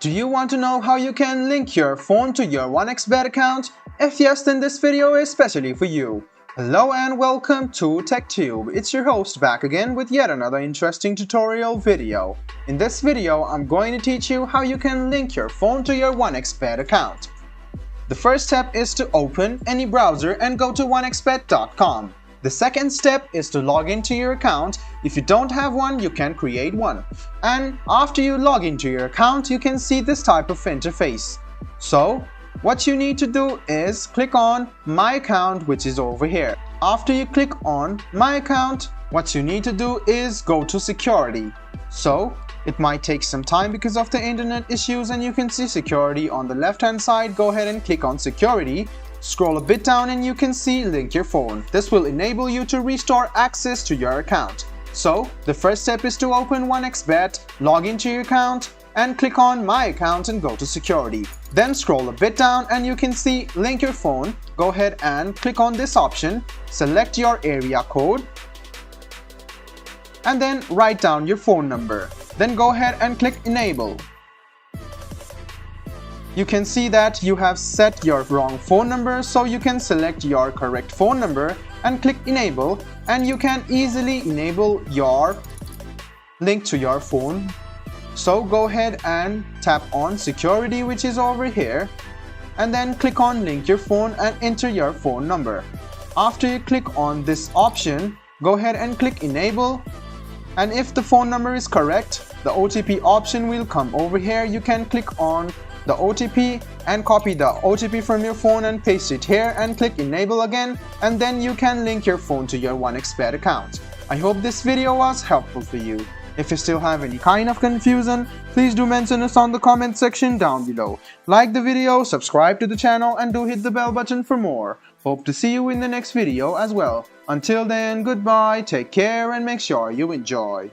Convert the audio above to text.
Do you want to know how you can link your phone to your 1xBet account? If yes, then this video is specially for you. Hello and welcome to TechTube. It's your host back again with yet another interesting tutorial video. In this video, I'm going to teach you how you can link your phone to your 1xBet account. The first step is to open any browser and go to 1xBet.com. The second step is to log into your account. If you don't have one, you can create one. And after you log into your account, you can see this type of interface. So, what you need to do is click on My Account, which is over here. After you click on My Account, what you need to do is go to Security. So, it might take some time because of the internet issues, and you can see Security on the left hand side. Go ahead and click on Security. Scroll a bit down and you can see Link Your Phone. This will enable you to restore access to your account. So, the first step is to open 1xBet, log into your account, and click on My Account and go to Security. Then scroll a bit down and you can see Link Your Phone. Go ahead and click on this option, select your area code, and then write down your phone number. Then go ahead and click Enable. You can see that you have set your wrong phone number, so you can select your correct phone number and click Enable, and you can easily enable your link to your phone. So go ahead and tap on Security, which is over here, and then click on Link Your Phone and enter your phone number. After you click on this option, go ahead and click Enable, and if the phone number is correct, the OTP option will come over here. You can click on the OTP and copy the OTP from your phone and paste it here and click Enable again, and then you can link your phone to your 1xBet account. I hope this video was helpful for you. If you still have any kind of confusion, please do mention us on the comment section down below. Like the video, subscribe to the channel, and do hit the bell button for more. Hope to see you in the next video as well. Until then, goodbye, take care, and make sure you enjoy.